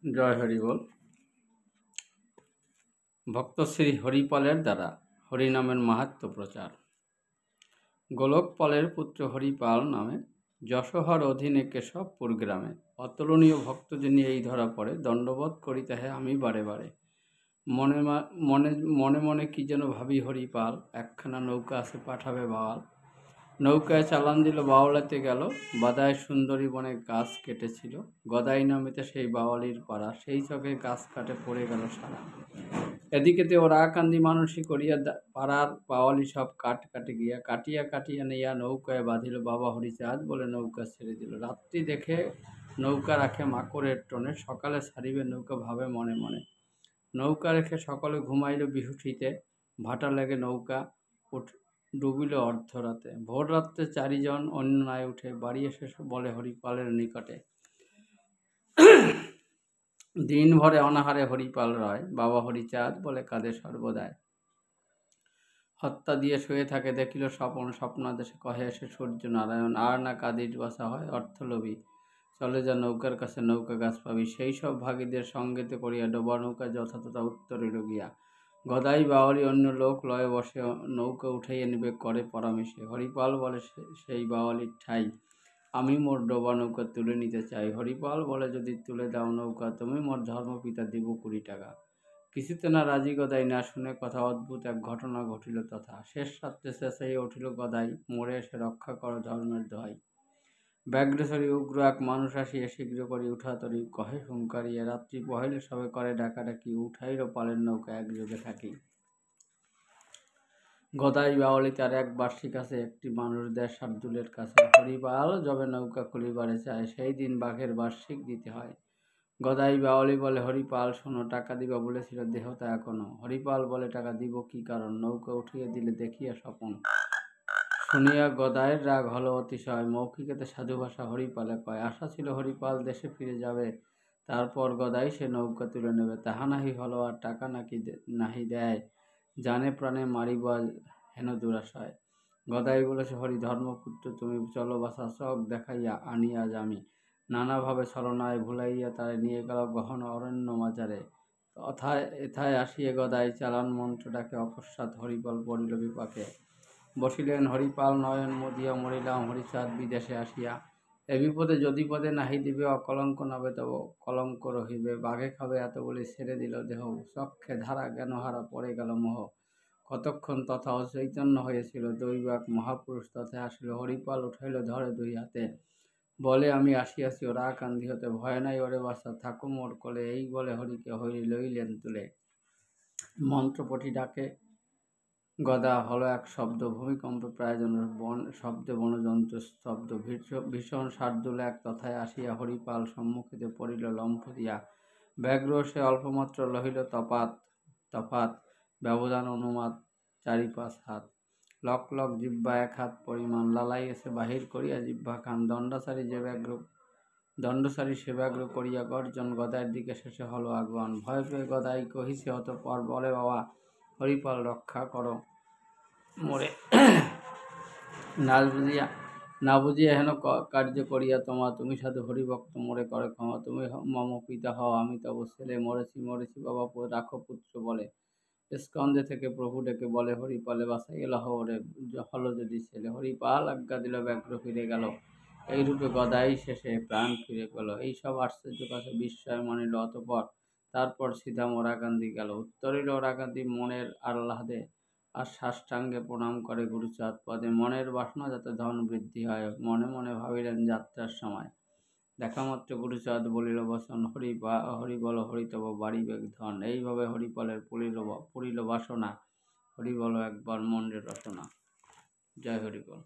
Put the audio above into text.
জয় হরিবল। ভক্ত শ্রী হরিপালের দ্বারা হরিনামের মাহাত্ম্য প্রচার। গোলকপালের পুত্র হরিপাল নামে যশোহর অধীনে কেশবপুর গ্রামে অতুলনীয় ভক্ত যিনি এই ধরা পড়ে দণ্ডবোধ করিতে হয় আমি বারে বারে। মনে মনে মনে কি যেন ভাবি হরিপাল, একখানা নৌকা আছে পাঠাবে বাওয়াল। নৌকায় চালান দিল, বাওলাতে গেল, বাদায় সুন্দরী বনে গাছ কেটেছিল, গদাই নামিতে সেই বাওয়ালির পাড়া, সেই চকে গাছ কাটে পড়ে গেল সারা। এদিকেতে ওরা কান্দি মানসী করিয়া পাড়ার বাওয়ালি সব কাটে গিয়া কাটিয়া কাটিয়া নিয়া নৌকায় বাঁধিল, বাবা হরিচাঁদ বলে নৌকা ছেড়ে দিল। রাত্রি দেখে নৌকা রাখে মাকড়ের টনে, সকালে ছাড়িবে নৌকা ভাবে মনে মনে। নৌকা রেখে সকলে ঘুমাইল বিহুঠিতে, ভাটা লেগে নৌকা ডুবিল অর্ধরাতে। ভোর রাত্রে চারিজন অন্যায় উঠে বাড়ি এসে বলে হরিপালের নিকটে। দিন ভরে অনাহারে হরিপাল রয়, বাবা হরিচাঁদ বলে কাঁদে সর্বদায়। হত্যা দিয়ে শুয়ে থাকে, দেখিল স্বপন স্বপ্নাদেশে কহে এসে সূর্য নারায়ণ, আর না কাদির বাসা হয় অর্থলোভী, চলে যা নৌকার কাছে নৌকা গাছ পাবি। সেই সব ভাগীদের সঙ্গেতে করিয়া ডোবা নৌকা যথাতথা উত্তরে গিয়া গদাই বাওয়ালি অন্য লোক লয়ে বসে নৌকা উঠাইয়া নিবে করে পরামর্শে। হরিপাল বলে সেই বাওয়ালির ঠাই আমি মোর ডোবা নৌকা তুলে নিতে চাই। হরিপাল বলে যদি তুলে দাও নৌকা তুমি মোর ধর্মপিতা দিব 20 টাকা। কিছুতে না রাজি গদাই, না শুনে কথা, অদ্ভুত এক ঘটনা ঘটিল তথা। শেষ রাত্রে চেঁচাইয়া উঠিল গদাই, মোরে এসে রক্ষা করো ধর্মের দোহাই। ব্যাঘ্রচরী উগ্র এক মানুষ আসিয়া শীঘ্র করি উঠাতরি, কহে হুঙ্কারিয়া রাত্রি পহেলে সবে করে ডাকাডাকি, উঠাইল পালের নৌকা একযোগে থাকি। গদাই বাওয়ালি তার এক বার্ষিক আছে, একটি মানুষ দেয় শার্দুলের কাছে। হরিপাল যবে নৌকা খুলিবারে চায়, সেই দিন বাঘের বার্ষিক দিতে হয়। গদাই বাওয়ালি বলে হরিপাল শোনো, টাকা দিবা বলেছিল দেহতা এখনো। হরিপাল বলে টাকা দিব কি কারণ, নৌকা উঠিয়ে দিলে দেখিয়া স্বপন। শুনিয়া গদায়ের রাগ হলো অতিশয়, মৌখিকেতে সাধু ভাষা হরিপালে কয়। আশা ছিল হরিপাল দেশে ফিরে যাবে, তারপর গদাই সে নৌকা তুলে নেবে। তাহা নাহি হলো, আর টাকা নাহি দেয়, জানে প্রাণে মারিবা হেন দুরাশয়। গদাই বলেছে হরি ধর্মপুত্র তুমি, চলো বাসা চক দেখাইয়া আনি আজ আমি। নানাভাবে ছলনায় ভুলাইয়া তারে নিয়ে গেল গহন অরণ্য মাজারে। এথায় আসিয়া গদাই চালান মন্ত্র ডাকে, অকস্মাৎ হরিপাল পড়িল বিপাকে। বসিলেন হরিপাল নয়ন মদিয়া, মরিলাম হরিচাঁদ বিদেশে আসিয়া। এ বিপদে যদি পদে নাহি দিবে, অকলঙ্ক নবে তব কলঙ্ক রহিবে। বাঘে খাবে এত বলে ছেড়ে দিল দেহ, চক্ষে ধারা জ্ঞানহারা পড়ে গেল মোহ। কতক্ষণ তথা অচৈতন্য হয়েছিল, দৈবাক মহাপুরুষ তথা আসিল। হরিপাল উঠাইল ধরে দুই হাতে, বলে আমি আসিয়াছি ওরা কান্দি হতে, ভয় নাই ওরে বাসা থাকো মোর কোলে। এই বলে হরিকে হরি লইলেন তুলে। মন্ত্রপটি ডাকে গদা, হলো এক শব্দ ভূমিকম্প প্রায় শব্দে বনজন্তু স্তব্ধ। ভীষণ শার্দুল এক তথায় আসিয়া হরিপাল সম্মুখেতে পড়িল লম্ফ দিয়া। ব্যাঘ্র সে অল্পমাত্র লহিল তফাত, ব্যবধান অনুমাত 4-5 হাত। লক লক জিহ্বা 1 হাত পরিমাণ, লালাইয়েছে বাহির করিয়া জিহ্বা খান। দণ্ডসারী সে ব্যাঘ্র করিয়া গর্জন, গদায়ের দিকে শেষে হলো আগমন। ভয় পেয়ে গদাই কহিছে অতঃপর, বলে বাবা হরিপাল রক্ষা করো মোরে। না বুঝিয়া হেন কার্য করিয়া তোমা, তুমি সাধু হরিভক্ত মোরে করে ক্ষমা। তুমি মম পিতা হও, আমি তব ছেলে, মরেছি বাবা রাখো পুত্র বলে। স্কন্ধে থেকে প্রভু ডেকে বলে হরিপালে, বাঁচাইয়া লহ ওরে হলো যদি ছেলে। হরিপাল আজ্ঞা দিল, ব্যাঘ্র ফিরে গেল। এইরূপে গদাই শেষে প্রাণ ফিরে পেল। এইসব আশ্চর্য কাছে বিস্ময় মানিল অতঃপর। তারপর সিধা ওরাকান্দি গেল। উত্তরিল ওরাকান্দি মনের আহ্লাদে, আর সাষ্টাঙ্গে প্রণাম করে গুরুচাঁদ পদে। মনের বাসনা যাতে ধন বৃদ্ধি হয়, মনে মনে ভাবিলেন যাত্রার সময়। দেখামাত্র গুরুচাঁদ বলিল বচন, হরি বল হরি তব বাড়িবে ধন। এইভাবে হরিপালের পুরিল বাসনা, হরি বল একবার মনের রচনা। জয় হরিবল।